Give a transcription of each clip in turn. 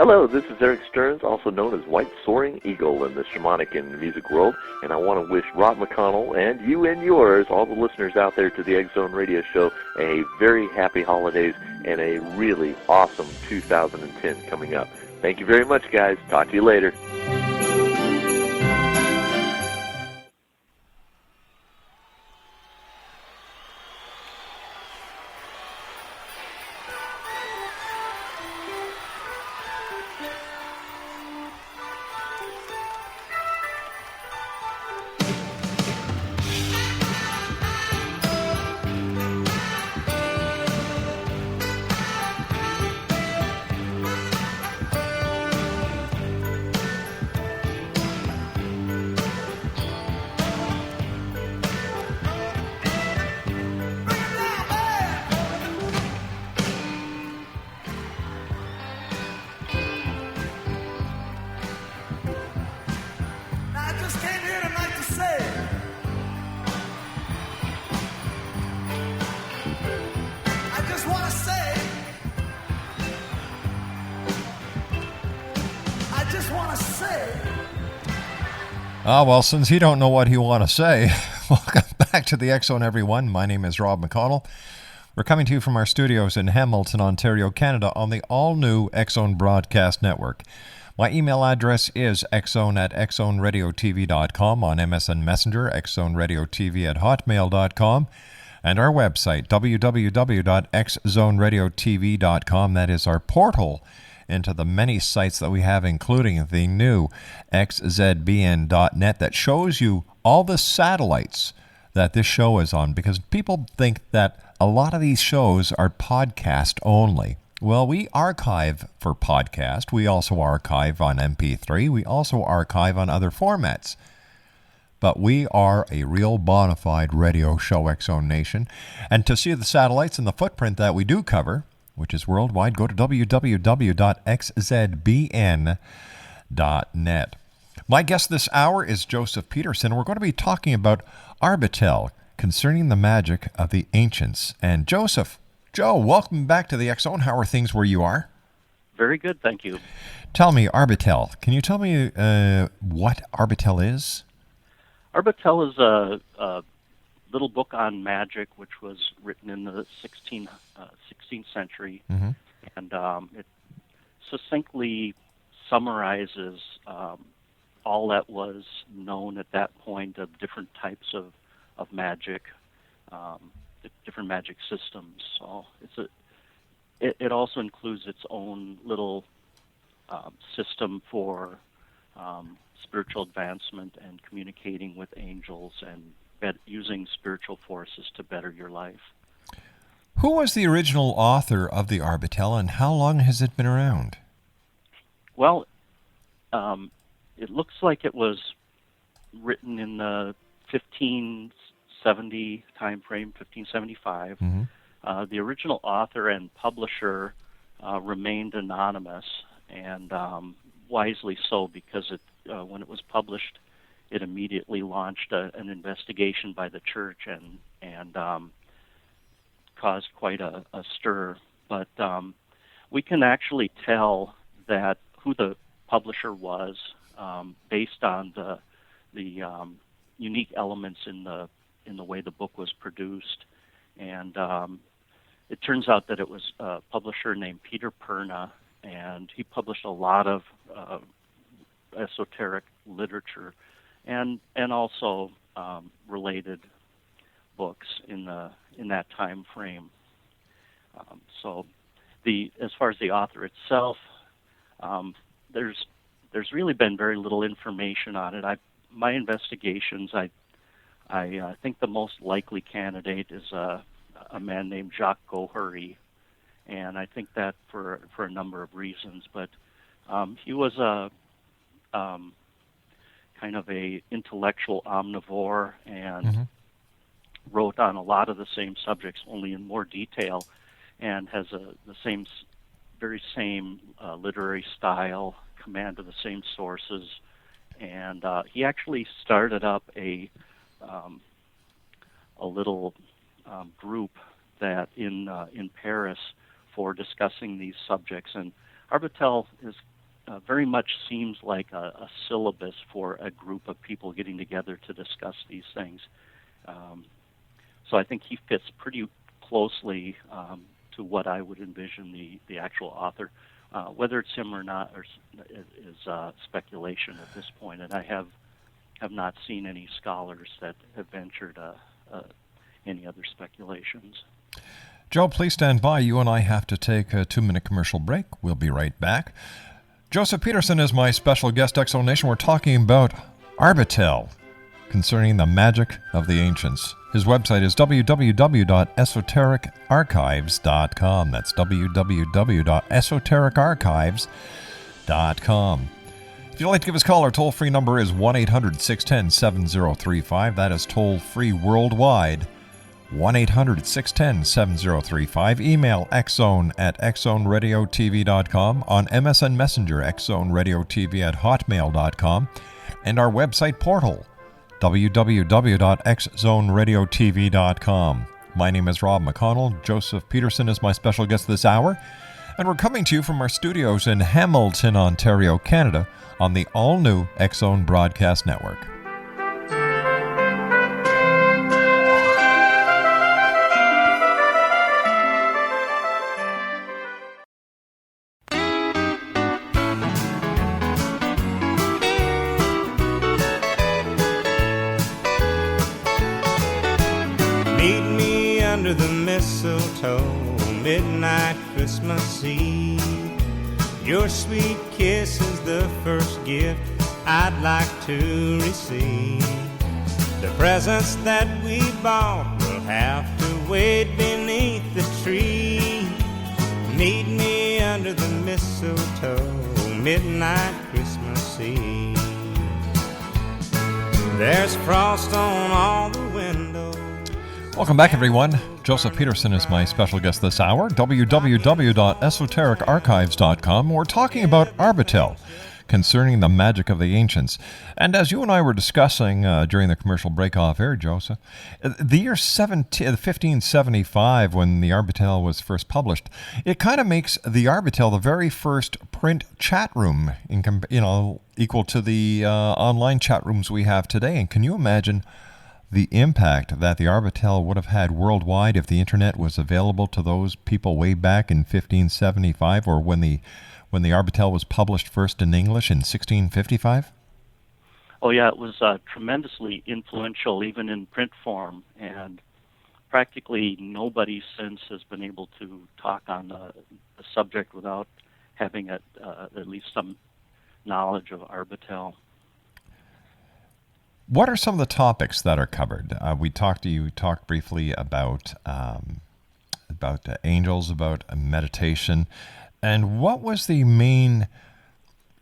Hello, this is Eric Stearns, also known as White Soaring Eagle in the shamanic and music world, and I want to wish Rob McConnell and you and yours, all the listeners out there to the X Zone Radio Show, a very happy holidays and a really awesome 2010 coming up. Thank you very much, guys. Talk to you later. Well, since you don't know what you want to say, welcome back to the X Zone, everyone. My name is Rob McConnell. We're coming to you from our studios in Hamilton, Ontario, Canada, on the all-new X Zone Broadcast Network. My email address is xzone@xzoneradiotv.com, on MSN Messenger, xzoneradiotv@hotmail.com, and our website, www.xzoneradiotv.com. That is our portal into the many sites that we have, including the new xzbn.net that shows you all the satellites that this show is on, because people think that a lot of these shows are podcast only. Well, we archive for podcast. We also archive on MP3. We also archive on other formats. But we are a real bona fide radio show, X Zone Nation. And to see the satellites and the footprint that we do cover, which is worldwide, go to www.xzbn.net. My guest this hour is Joseph Peterson. We're going to be talking about Arbatel, concerning the magic of the ancients. And Joe, welcome back to the X Zone. How are things where you are? Very good, thank you. Tell me, Arbatel. Can you tell me what Arbatel is? Arbatel is a little book on magic, which was written in the 16th century, and it succinctly summarizes all that was known at that point of different types of magic, different magic systems. So it also includes its own little system for spiritual advancement and communicating with angels and using spiritual forces to better your life. Who was the original author of the Arbatel, and how long has it been around? Well, it looks like it was written in the 1570 time frame, 1575. The original author and publisher remained anonymous, and wisely so, because when it was published, it immediately launched an investigation by the church and caused quite a stir. But we can actually tell that who the publisher was based on the unique elements in the way the book was produced. And it turns out that it was a publisher named Peter Perna, and he published a lot of esoteric literature and also related books in that time frame. So as far as the author itself, there's really been very little information on it. My investigations, I think the most likely candidate is a man named Jacques Gohary, and I think that for a number of reasons. But he was a kind of a intellectual omnivore, and wrote on a lot of the same subjects, only in more detail, and has the very same literary style, command of the same sources, and he actually started up a little group that in Paris for discussing these subjects. And Arbatel is very much seems like a syllabus for a group of people getting together to discuss these things. So I think he fits pretty closely to what I would envision the actual author. Whether it's him or not is speculation at this point, and I have not seen any scholars that have ventured any other speculations. Joe, please stand by. You and I have to take a 2-minute commercial break. We'll be right back. Joseph Peterson is my special guest, Exo Nation. We're talking about Arbatel, concerning the magic of the ancients. His website is www.esotericarchives.com. That's www.esotericarchives.com. If you'd like to give us a call, our toll-free number is 1-800-610-7035. That is toll-free worldwide. 1-800-610-7035. Email xzone@xzoneradiotv.com. On MSN Messenger, xzoneradiotv@hotmail.com. And our website portal, www.xzoneradiotv.com. My name is Rob McConnell. Joseph Peterson is my special guest this hour. And we're coming to you from our studios in Hamilton, Ontario, Canada, on the all-new X Zone Broadcast Network. Meet me under the mistletoe, midnight Christmas Eve. Your sweet kiss is the first gift I'd like to receive. The presents that we bought will have to wait beneath the tree. Meet me under the mistletoe, midnight Christmas Eve. There's frost on all the windows. Welcome back, everyone. Joseph Peterson is my special guest this hour. www.esotericarchives.com. We're talking about Arbatel, concerning the magic of the ancients. And as you and I were discussing during the commercial break off air, Joseph, the year 1575, when the Arbatel was first published, it kind of makes the Arbatel the very first print chat room, equal to the online chat rooms we have today. And can you imagine the impact that the Arbatel would have had worldwide if the internet was available to those people way back in 1575, or when the Arbatel was published first in English in 1655? Oh yeah, it was tremendously influential even in print form, and practically nobody since has been able to talk on the subject without having at least some knowledge of Arbatel. What are some of the topics that are covered? You talked briefly about angels, about meditation, and what was the main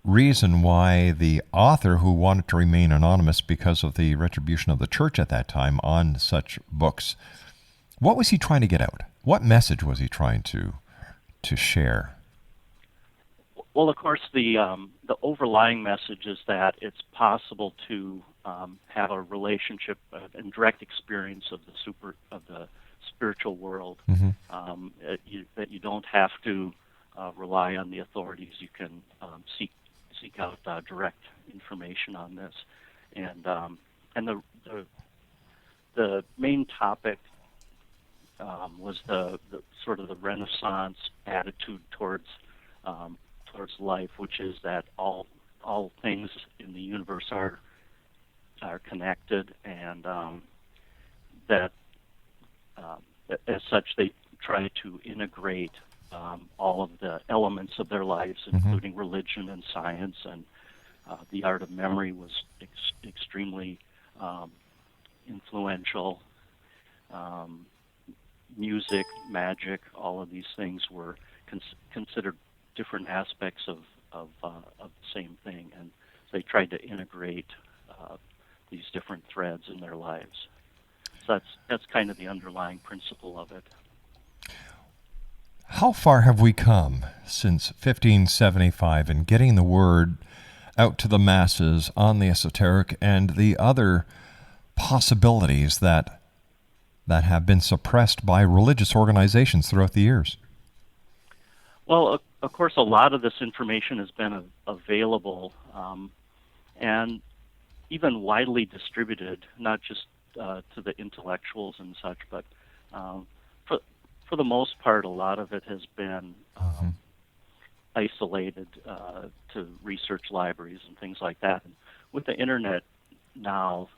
reason why the author, who wanted to remain anonymous because of the retribution of the church at that time on such books, what was he trying to get out? What message was he trying to share? Well, of course, the overlying message is that it's possible to have a relationship and direct experience of the spiritual world. Mm-hmm. That you don't have to rely on the authorities. You can seek out direct information on this, and the main topic was the sort of the Renaissance attitude towards life, which is that all things in the universe are connected, and that as such they try to integrate all of the elements of their lives, including religion and science, and the art of memory was extremely influential. Music, magic, all of these things were considered different aspects of the same thing, and they tried to integrate these different threads in their lives. So that's kind of the underlying principle of it. How far have we come since 1575 in getting the word out to the masses on the esoteric and the other possibilities that have been suppressed by religious organizations throughout the years? Well, of course, a lot of this information has been available and even widely distributed, not just to the intellectuals and such, but for the most part, a lot of it has been isolated to research libraries and things like that. And with the internet now,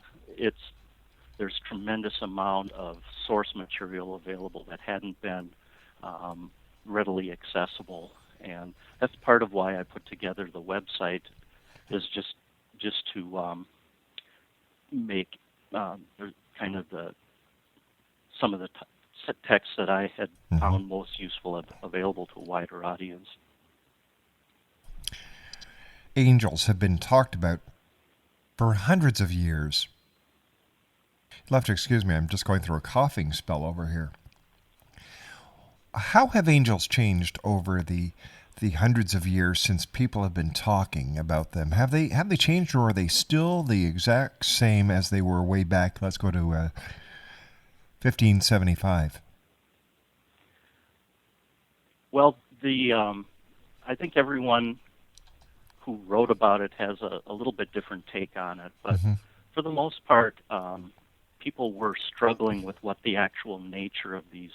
there's tremendous amount of source material available that hadn't been readily accessible, and that's part of why I put together the website, is just to make kind of some of the texts that I had found most useful available to a wider audience. Angels have been talked about for hundreds of years. You'll have to excuse me, I'm just going through a coughing spell over here. How have angels changed over the hundreds of years since people have been talking about them? Have they changed, or are they still the exact same as they were way back? Let's go to 1575. Well, I think everyone who wrote about it has a little bit different take on it, but for the most part, people were struggling with what the actual nature of these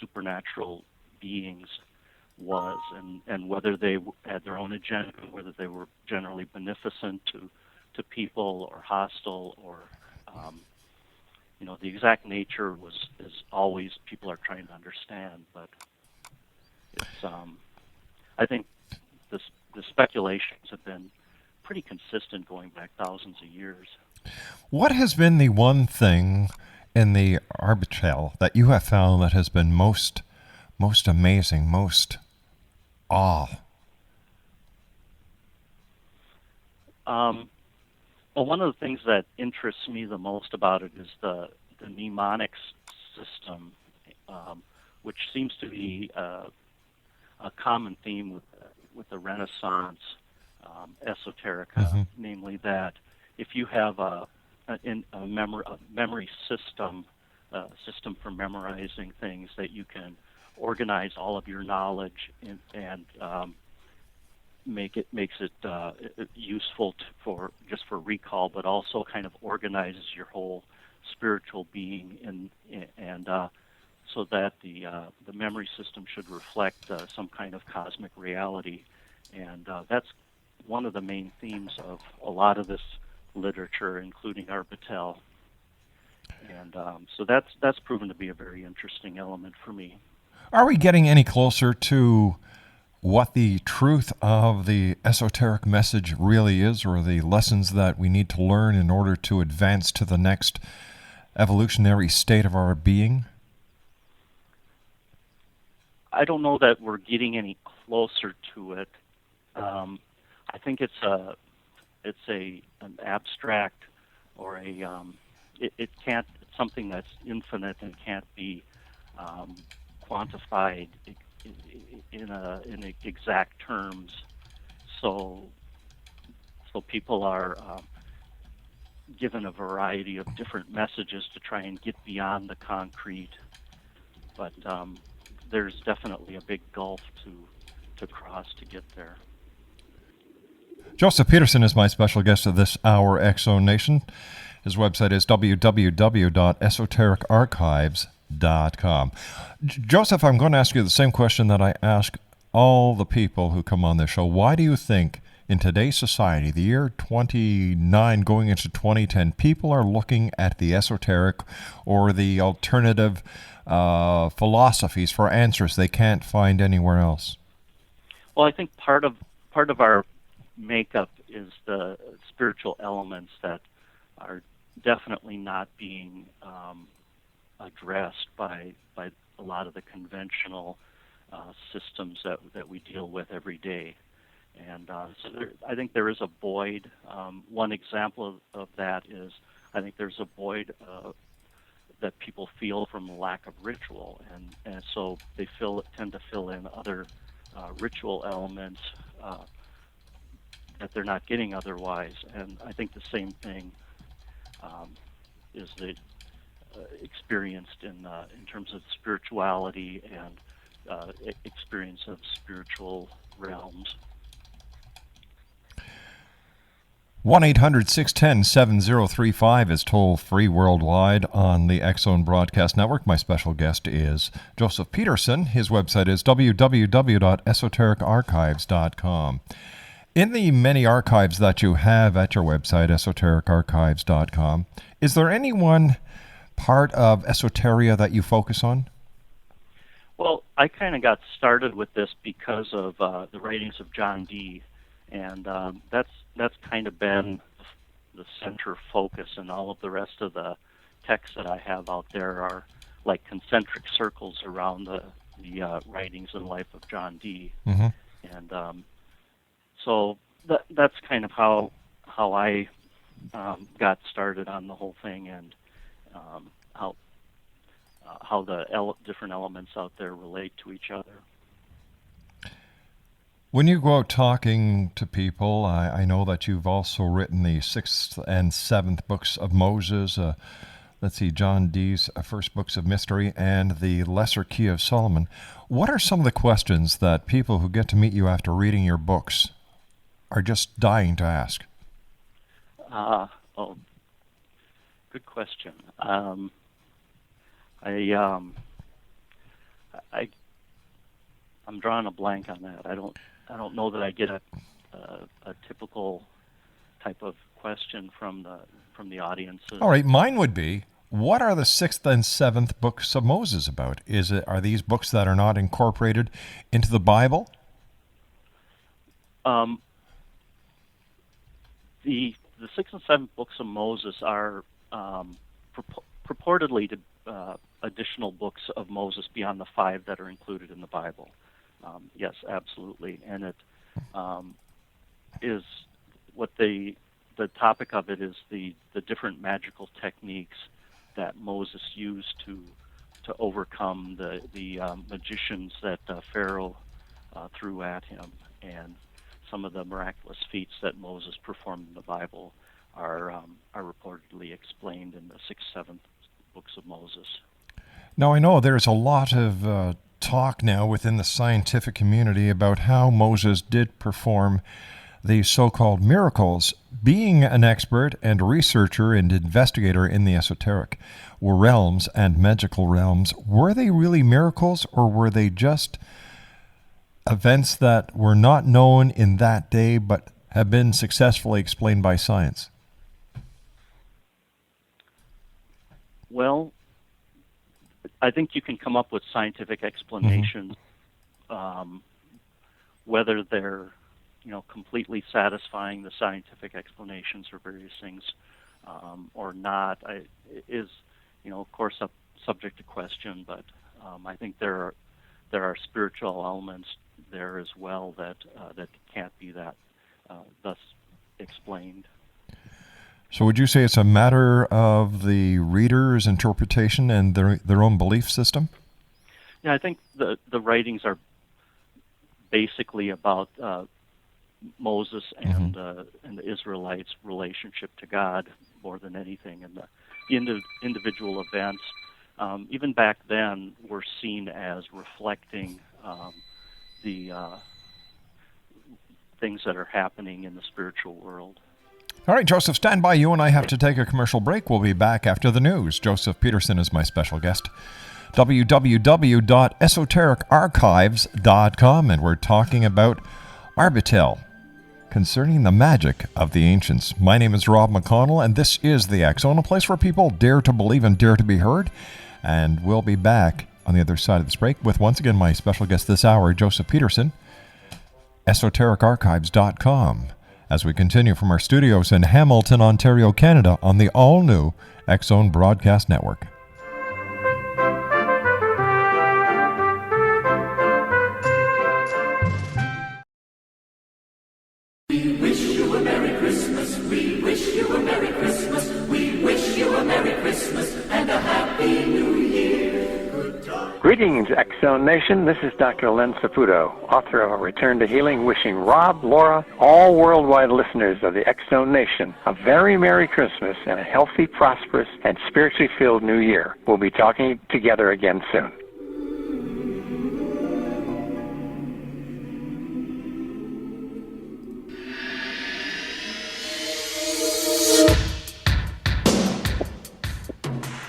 supernatural beings was, and whether they had their own agenda, whether they were generally beneficent to people or hostile, or the exact nature is always people are trying to understand. But it's I think the speculations have been pretty consistent going back thousands of years. What has been the one thing in the Arbatel that you have found that has been most amazing, most awe? Well, one of the things that interests me the most about it is the mnemonics system, which seems to be a common theme with the Renaissance esoterica, namely that if you have a memory system, for memorizing things, that you can organize all of your knowledge and makes it useful for recall, but also kind of organizes your whole spiritual being, and so that the memory system should reflect some kind of cosmic reality, and that's one of the main themes of a lot of this literature, including Arbatel, and so that's proven to be a very interesting element for me. Are we getting any closer to what the truth of the esoteric message really is, or the lessons that we need to learn in order to advance to the next evolutionary state of our being? I don't know that we're getting any closer to it. I think it's an abstract, or it can't, it's something that's infinite and can't be quantified in exact terms. So people are given a variety of different messages to try and get beyond the concrete, but there's definitely a big gulf to cross to get there. Joseph Peterson is my special guest of this hour, X-Zone Nation. His website is www.esotericarchives.com. Joseph, I'm going to ask you the same question that I ask all the people who come on this show. Why do you think in today's society, the year 29 going into 2010, people are looking at the esoteric or the alternative philosophies for answers they can't find anywhere else? Well, I think part of our makeup is the spiritual elements that are definitely not being addressed by a lot of the conventional systems that we deal with every day. And so I think there is a void. One example of that is I think there's a void that people feel from the lack of ritual, and so they tend to fill in other ritual elements that they're not getting otherwise. And I think the same thing is experienced in terms of spirituality and experience of spiritual realms. 1-800-610-7035 is toll-free worldwide on the X-Zone Broadcast Network. My special guest is Joseph Peterson. His website is www.esotericarchives.com. In the many archives that you have at your website, esotericarchives.com, is there any one part of esoteria that you focus on? Well, I kind of got started with this because of the writings of John Dee, and that's kind of been the center focus, and all of the rest of the texts that I have out there are like concentric circles around the writings and life of John Dee. Mm-hmm. And so that's kind of how I got started on the whole thing, and how the different elements out there relate to each other. When you go out talking to people, I know that you've also written the 6th and 7th books of Moses, John Dee's first books of mystery, and the Lesser Key of Solomon. What are some of the questions that people who get to meet you after reading your books are just dying to ask? Good question. I'm drawing a blank on that. I don't know that I get a typical type of question from the audiences. All right, mine would be, what are the 6th and 7th books of Moses about? Are these books that are not incorporated into the Bible? The 6th and 7th books of Moses are purportedly additional books of Moses beyond the 5 that are included in the Bible. Yes, absolutely. And it is what the topic of it is the different magical techniques that Moses used to overcome the magicians that Pharaoh threw at him, and some of the miraculous feats that Moses performed in the Bible are reportedly explained in the 6th, 7th books of Moses. Now, I know there's a lot of talk now within the scientific community about how Moses did perform these so-called miracles. Being an expert and researcher and investigator in the esoteric realms and magical realms, were they really miracles, or were they just events that were not known in that day but have been successfully explained by science? Well, I think you can come up with scientific explanations, whether they're, completely satisfying the scientific explanations for various things or not. Is, of course, a subject to question, but I think there are spiritual elements there as well that can't be that thus explained. So would you say it's a matter of the reader's interpretation and their own belief system? Yeah, I think the writings are basically about Moses and the Israelites' relationship to God more than anything, and the individual events, even back then, were seen as reflecting the things that are happening in the spiritual world. All right, Joseph, stand by. You and I have to take a commercial break. We'll be back after the news. Joseph Peterson is my special guest. www.esotericarchives.com, and we're talking about Arbatel, concerning the magic of the ancients. My name is Rob McConnell, and this is the X-Zone, a place where people dare to believe and dare to be heard. And we'll be back on the other side of this break with, once again, my special guest this hour, Joseph Peterson, esotericarchives.com, as we continue from our studios in Hamilton, Ontario, Canada, on the all-new X-Zone Broadcast Network. We wish you a Merry Christmas. We wish you a Merry Christmas. We wish you a Merry Christmas and a Happy New Year. Greetings, X-Zone Nation. This is Dr. Len Saputo, author of A Return to Healing, wishing Rob, Laura, all worldwide listeners of the X-Zone Nation a very Merry Christmas and a healthy, prosperous, and spiritually filled New Year. We'll be talking together again soon.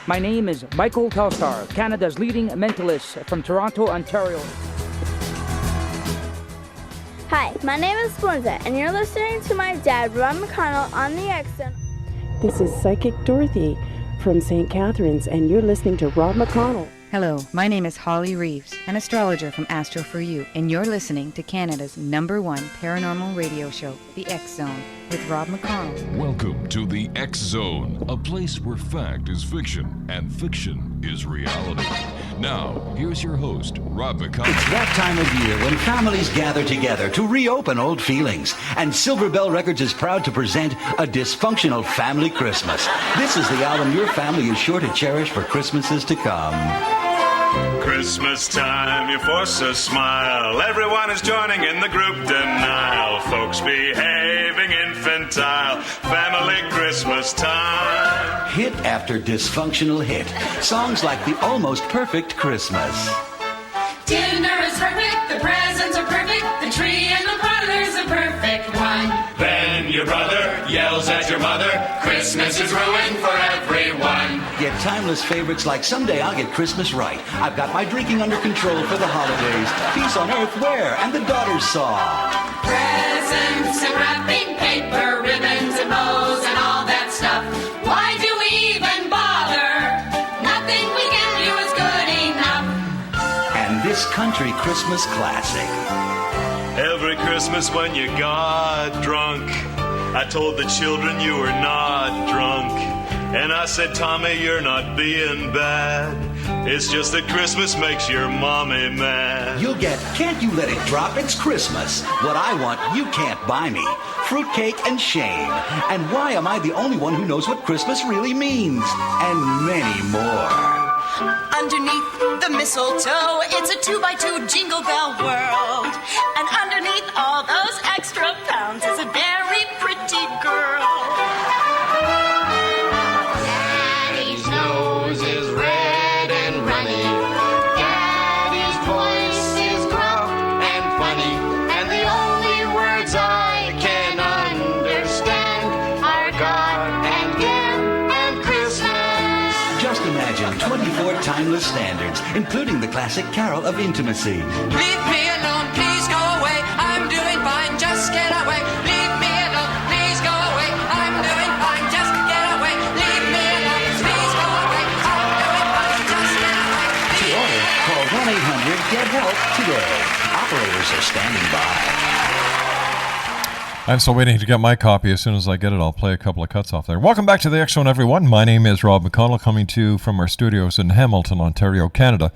My name is Michael Telstar, Canada's leading mentalist from Toronto, Ontario. Hi, my name is Splinza, and you're listening to my dad, Rob McConnell, on the X-Zone. This is Psychic Dorothy from St. Catharines, and you're listening to Rob McConnell. Hello, my name is Holly Reeves, an astrologer from Astro For You, and you're listening to Canada's #1 paranormal radio show, The X Zone, with Rob McConnell. Welcome to The X Zone, a place where fact is fiction and fiction is reality. Now, here's your host, Rob McConnell. It's that time of year when families gather together to reopen old feelings, and Silver Bell Records is proud to present A Dysfunctional Family Christmas. This is the album your family is sure to cherish for Christmases to come. Christmas time, you force a smile. Everyone is joining in the group denial. Folks behaving infantile. Family Christmas time. Hit after dysfunctional hit. Songs like The Almost Perfect Christmas. Dinner is perfect, the presents are perfect, the tree in the parlor's a perfect one. Then your brother yells at your mother, Christmas is ruined for everyone. Yet timeless favorites like Someday I'll Get Christmas Right. I've got my drinking under control for the holidays. Peace on Earth Where? And the Daughters Saw. Presents and wrapping paper, ribbons and bows and all that stuff. Why do we even bother? Nothing we can do is good enough. And this country Christmas classic. Every Christmas when you got drunk, I told the children you were not drunk. And I said, Tommy, you're not being bad. It's just that Christmas makes your mommy mad. You'll get Can't You Let It Drop, It's Christmas. What I Want, You Can't Buy Me. Fruitcake and Shame. And Why Am I the Only One Who Knows What Christmas Really Means? And many more. Underneath the mistletoe, it's a 2x2 jingle bell world. And underneath all those extra pounds is a very pretty girl. Daddy's nose is red and runny. Daddy's voice is gruff and funny. And the only words I can understand are God and Him and Christmas. Just imagine 24 timeless standards, including the classic Carol of Intimacy. Leave me alone, please go away. I'm doing fine, just get away. Leave me alone, please go away. I'm doing fine, just get away. Leave me alone, please go away. I'm doing fine, just get away. To order, call 1-800-GET-HELP today. Operators are standing by. I'm still waiting to get my copy. As soon as I get it, I'll play a couple of cuts off there. Welcome back to the X Zone, everyone. My name is Rob McConnell, coming to you from our studios in Hamilton, Ontario, Canada,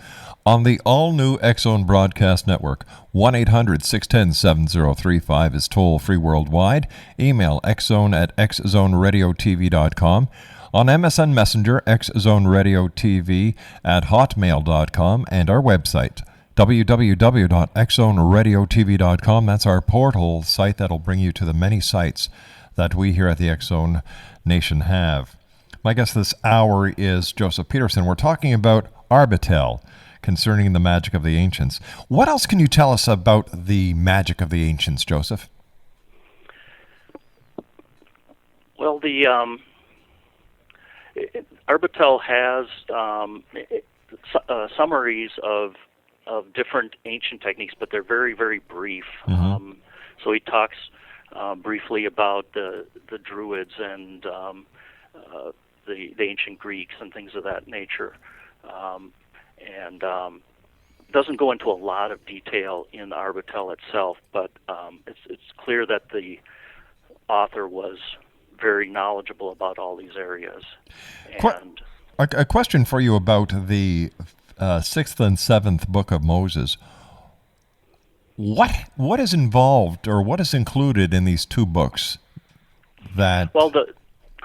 on the all-new X Zone Broadcast Network. 1-800-610-7035 is toll-free worldwide. Email xzone@xzoneradiotv.com. On MSN Messenger, xzoneradiotv@hotmail.com, and our website, www.xzoneradiotv.com. That's our portal site that'll bring you to the many sites that we here at the X Zone Nation have. My guest this hour is Joseph Peterson. We're talking about Arbatel, concerning the magic of the ancients. What else can you tell us about the magic of the ancients, Joseph? Well, the Arbatel has summaries of different ancient techniques, but they're very, very brief. Mm-hmm. So he talks briefly about the Druids and the ancient Greeks and things of that nature, and doesn't go into a lot of detail in Arbatel itself. But it's clear that the author was very knowledgeable about all these areas. And a question for you about the 6th and 7th book of Moses. What is involved, or what is included in these two books that... Well, go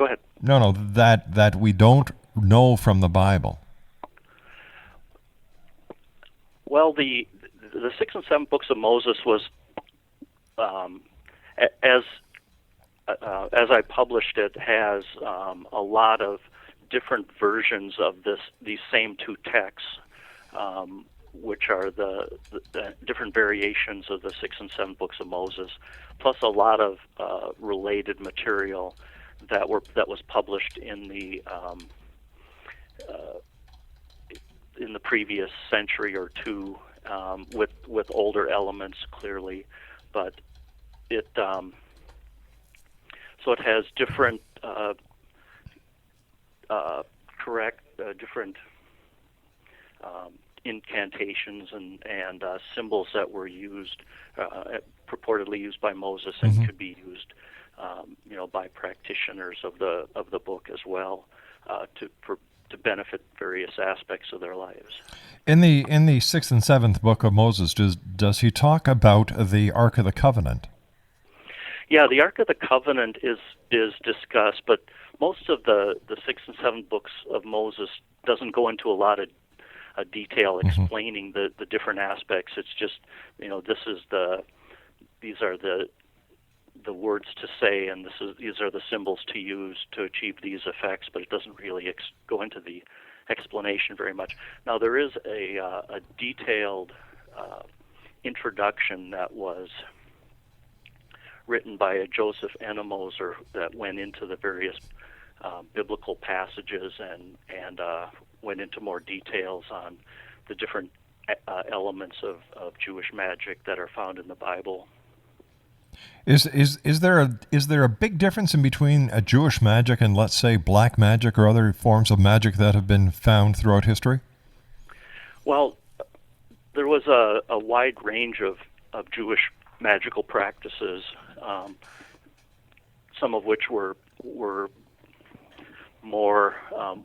ahead. No, that we don't know from the Bible? Well, the 6th and 7th books of Moses was, as I published it, has a lot of different versions of these same two texts, which are the different variations of the 6th and 7th books of Moses, plus a lot of related material that was published in the in the previous century or two, with older elements clearly, but it so it has different different incantations and symbols that were used, purportedly used by Moses, and could be used, by practitioners of the book as well, to benefit various aspects of their lives. In the sixth and seventh book of Moses, does he talk about the Ark of the Covenant? Yeah, the Ark of the Covenant is discussed, but most of the sixth and seventh books of Moses doesn't go into a lot of detail explaining the different aspects. It's just, these are the words to say, and these are the symbols to use to achieve these effects, but it doesn't really go into the explanation very much. Now, there is a detailed introduction that was written by a Joseph Ennemoser that went into the various biblical passages and went into more details on the different elements of Jewish magic that are found in the Bible. Is there a big difference in between a Jewish magic and, let's say, black magic or other forms of magic that have been found throughout history? Well, there was a wide range of Jewish magical practices, some of which were more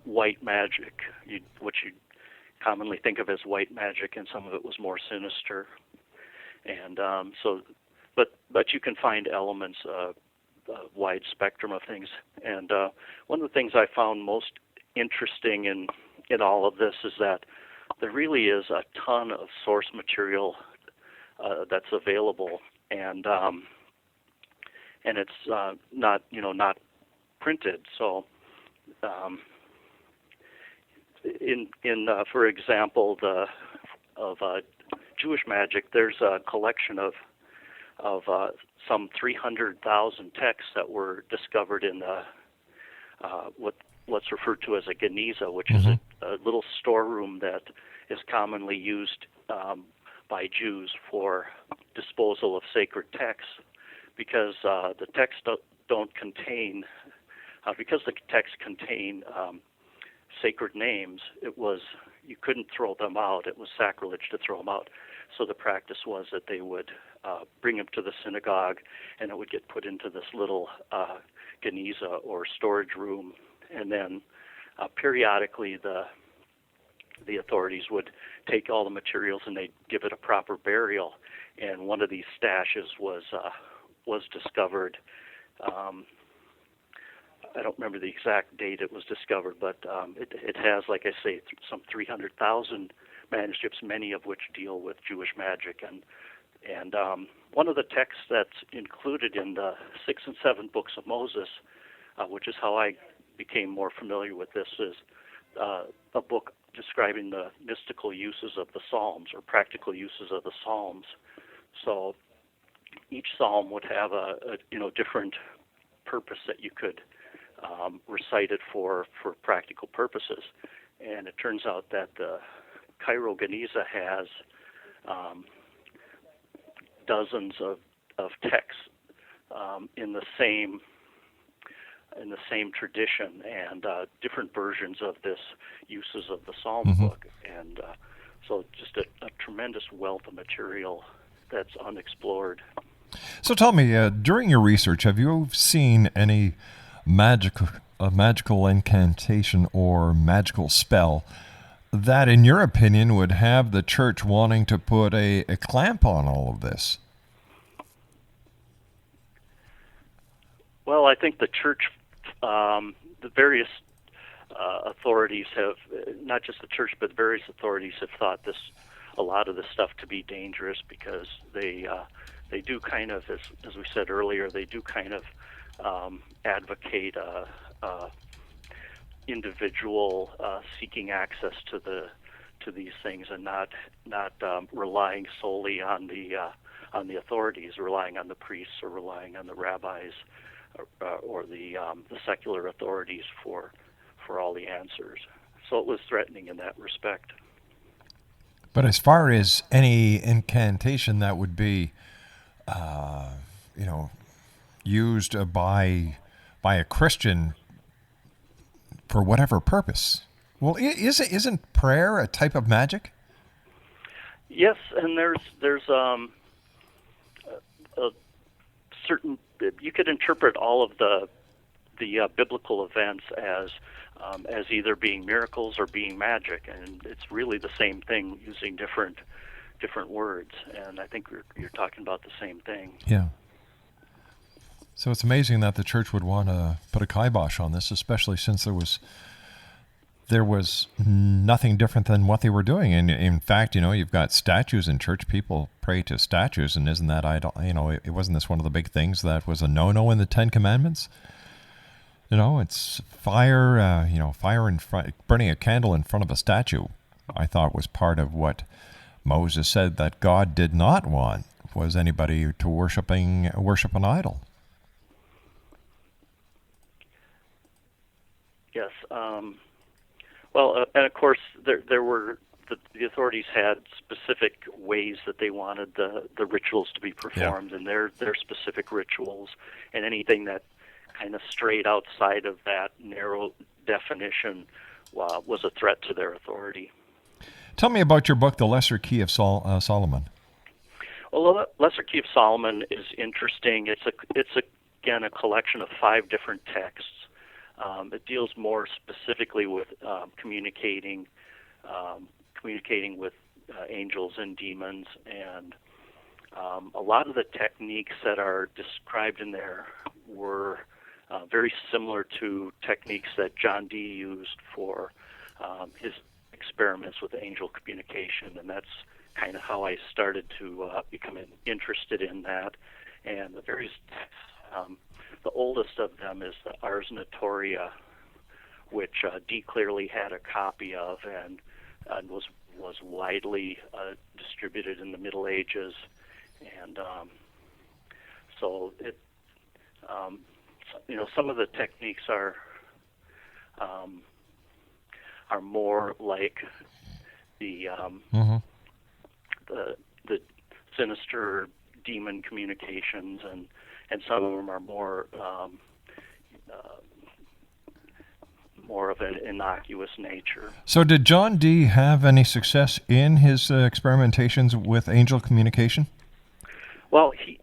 white magic, what you commonly think of as white magic, and some of it was more sinister. And but you can find elements, a wide spectrum of things. And one of the things I found most interesting in all of this is that there really is a ton of source material that's available, and it's not printed. So, for example, of Jewish magic, there's a collection of some 300,000 texts that were discovered in what's referred to as a geniza, which is a little storeroom that is commonly used by Jews for disposal of sacred texts, because the texts don't contain, because the texts contain sacred names. You couldn't throw them out. It was sacrilege to throw them out. So the practice was that they would bring them to the synagogue, and it would get put into this little geniza or storage room, and then periodically the authorities would take all the materials and they'd give it a proper burial. And one of these stashes was discovered. I don't remember the exact date it was discovered, but it has, like I say, some 300,000 manuscripts, many of which deal with Jewish magic. And one of the texts that's included in the 6th and 7th books of Moses, which is how I became more familiar with this, is a book describing the mystical uses of the Psalms, or practical uses of the Psalms. So each psalm would have a different purpose that you could recite it for practical purposes. And it turns out that the Cairo Geniza has dozens of texts in the same tradition, and different versions of this uses of the Psalm book, and so just a tremendous wealth of material that's unexplored. So tell me, during your research, have you seen any magical incantation or magical spell that, in your opinion, would have the church wanting to put a clamp on all of this? Well, I think the church, the various authorities have, not just the church, but various authorities have thought a lot of this stuff to be dangerous, because they do kind of, as we said earlier, they do kind of advocate individual seeking access to these things, and not relying solely on the authorities, relying on the priests or relying on the rabbis or the secular authorities for all the answers. it was threatening in that respect. But as far as any incantation that would be, used by a Christian for whatever purpose, well, isn't prayer a type of magic? Yes, and there's a certain, you could interpret all of the biblical events as either being miracles or being magic, and it's really the same thing using different words. And I think you're talking about the same thing. Yeah. So it's amazing that the church would want to put a kibosh on this, especially since there was nothing different than what they were doing. And in fact, you've got statues in church. People pray to statues, and isn't that it wasn't this one of the big things that was a no-no in the Ten Commandments? It's fire, fire in front, burning a candle in front of a statue, I thought was part of what Moses said that God did not want, was anybody to worship an idol. Yes. And of course, there were the authorities had specific ways that they wanted the rituals to be performed, and their specific rituals, and anything that kind of strayed outside of that narrow definition was a threat to their authority. Tell me about your book, The Lesser Key of Solomon. Well, the Lesser Key of Solomon is interesting. It's again a collection of 5 different texts. It deals more specifically with communicating with angels and demons, and a lot of the techniques that are described in there were very similar to techniques that John Dee used for his experiments with angel communication, and that's kind of how I started to become interested in that. And the various texts, the oldest of them is the Ars Notoria, which Dee clearly had a copy of and was widely distributed in the Middle Ages, and so it. Some of the techniques are more like the sinister demon communications, and some of them are more of an innocuous nature. So did John Dee have any success in his experimentations with angel communication? Well, he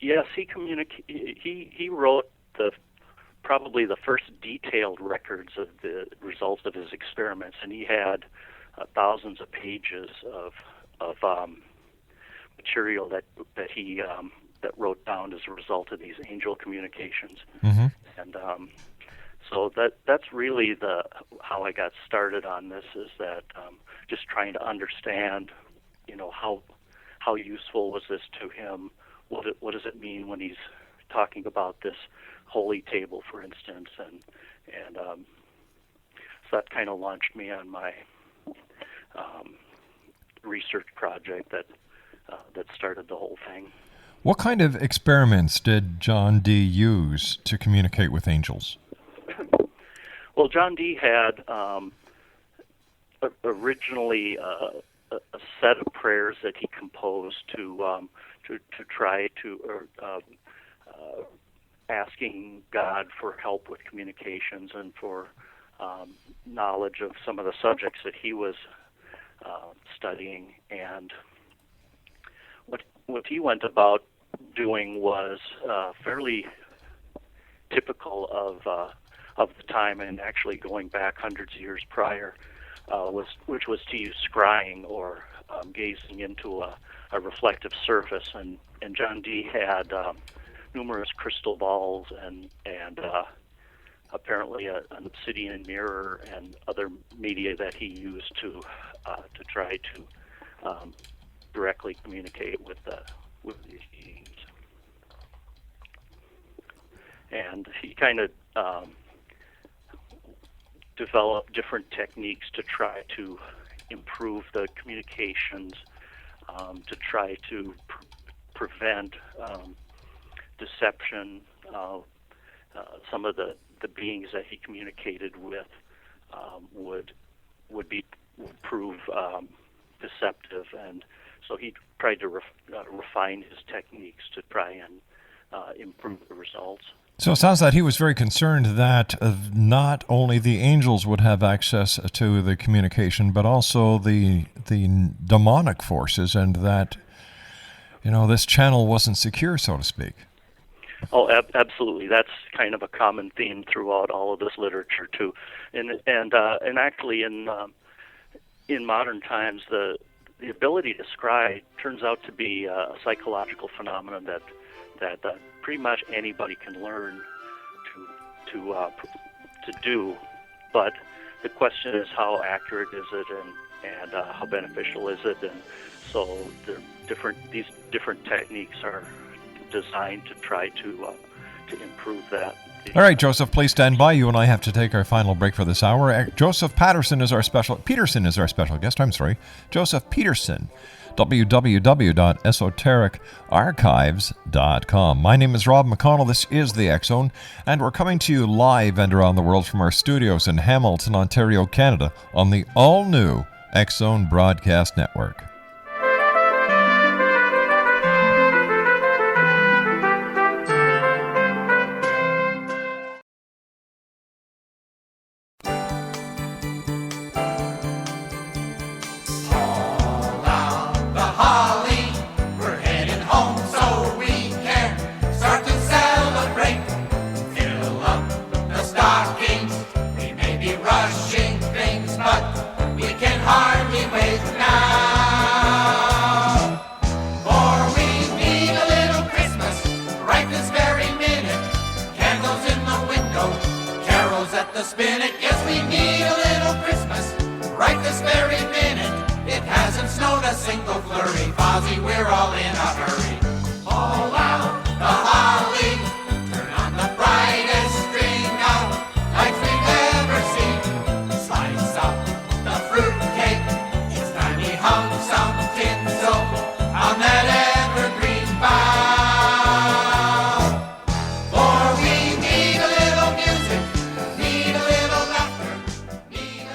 wrote probably the first detailed records of the results of his experiments, and he had thousands of pages of material that he wrote down as a result of these angel communications. Mm-hmm. And so that's really how I got started on this, is that just trying to understand, how useful was this to him? What does it mean when he's talking about this holy table, for instance? And so that kind of launched me on my research project that started the whole thing. What kind of experiments did John Dee use to communicate with angels? Well, John Dee had originally a set of prayers that he composed to try to asking God for help with communications and for knowledge of some of the subjects that he was studying. And what he went about doing was fairly typical of the time, and actually going back hundreds of years prior, which was to use scrying, or gazing into a reflective surface. And John Dee had numerous crystal balls and apparently an obsidian mirror and other media that he used to try to directly communicate with these beings. And he kind of developed different techniques to try to improve the communications, to try to prevent deception. Some of the beings that he communicated with would would prove deceptive, and so he tried to refine his techniques to try and improve the results. So it sounds that he was very concerned that not only the angels would have access to the communication, but also the demonic forces, and that, this channel wasn't secure, so to speak. Oh, absolutely. That's kind of a common theme throughout all of this literature too, and actually in modern times the ability to scry turns out to be a psychological phenomenon that pretty much anybody can learn to do, but the question is how accurate is it and how beneficial is it, and so these different techniques are designed to try to improve that. All right, Joseph, please stand by. You and I have to take our final break for this hour. Joseph Peterson is our special guest. Joseph Peterson, www.esotericarchives.com. My name is Rob McConnell. This is the X Zone, and we're coming to you live and around the world from our studios in Hamilton, Ontario, Canada, on the all-new X Zone Broadcast Network.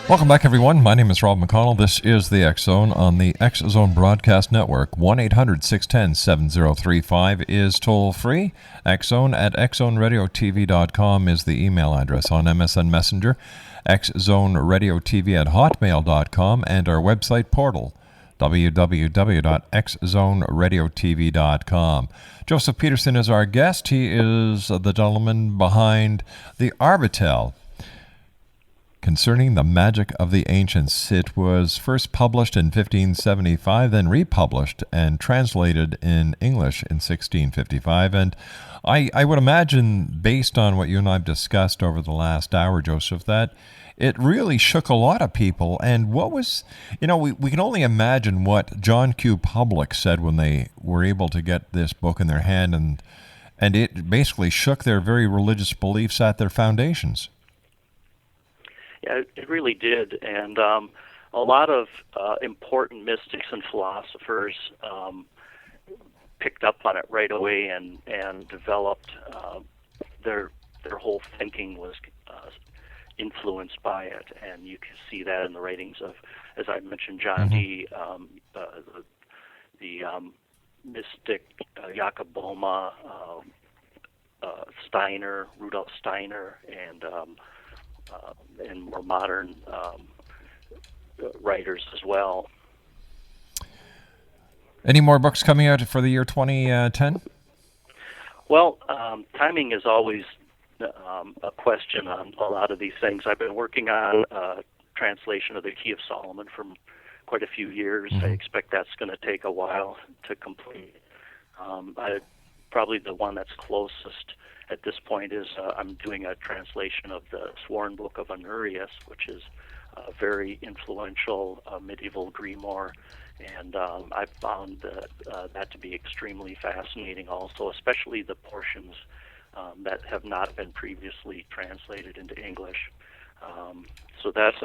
Welcome back, everyone. My name is Rob McConnell. This is the X Zone on the X Zone Broadcast Network. 1-800-610-7035 is toll-free. X Zone at xzoneradiotv.com is the email address. On MSN Messenger, xzoneradiotv at hotmail.com, and our website portal, www.xzoneradiotv.com. Joseph Peterson is our guest. He is the gentleman behind the Arbatel Concerning the Magic of the Ancients. It was first published in 1575, then republished and translated in English in 1655. And I would imagine, based on what you and I have discussed over the last hour, Joseph, that it really shook a lot of people. And what was, we can only imagine what John Q. Public said when they were able to get this book in their hand, and it basically shook their very religious beliefs at their foundations. Yeah, it really did, and a lot of important mystics and philosophers picked up on it right away and developed their whole thinking was influenced by it, and you can see that in the writings of, as I mentioned, John Dee, the mystic Jakob Boehme, Steiner, Rudolf Steiner, and more modern writers as well. Any more books coming out for the year 2010? Well, timing is always a question on a lot of these things. I've been working on a translation of the Key of Solomon for quite a few years. I expect that's going to take a while to complete. Probably the one that's closest at this point is I'm doing a translation of the Sworn Book of Honorius, which is a very influential medieval grimoire, and I've found that to be extremely fascinating also, especially the portions that have not been previously translated into English. So that's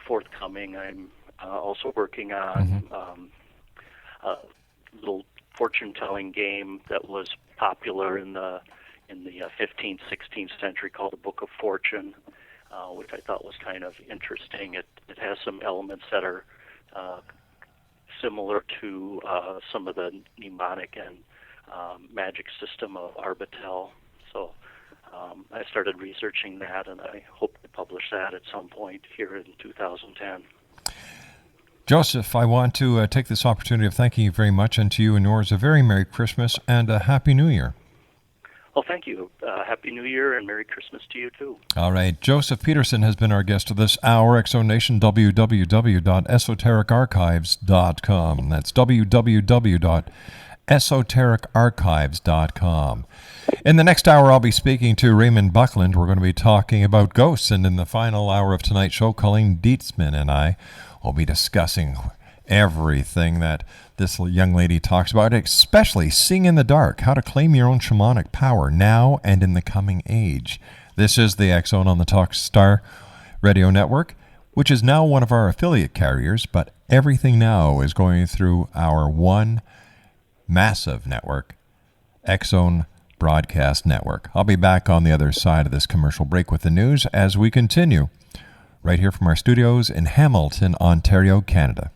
forthcoming. I'm also working on a little fortune-telling game that was popular in the 15th, 16th century called the Book of Fortune. which I thought was kind of interesting. It has some elements that are similar to some of the mnemonic and magic system of Arbatel. So I started researching that, and I hope to publish that at some point here in 2010. Joseph, I want to take this opportunity of thanking you very much, and to you and yours a very Merry Christmas and a Happy New Year. Well, thank you. Happy New Year and Merry Christmas to you, too. All right. Joseph Peterson has been our guest of this hour. X-Zone Nation, www.esotericarchives.com. That's www.esotericarchives.com. In the next hour, I'll be speaking to Raymond Buckland. We're going to be talking about ghosts. And in the final hour of tonight's show, Colleen Dietzman and I will be discussing everything that this young lady talks about, especially seeing in the dark, how to claim your own shamanic power now and in the coming age. This is the X-Zone on the Talkstar Radio Network, which is now one of our affiliate carriers, but everything now is going through our one massive network, X-Zone Broadcast Network. I'll be back on the other side of this commercial break with the news as we continue right here from our studios in Hamilton, Ontario, Canada.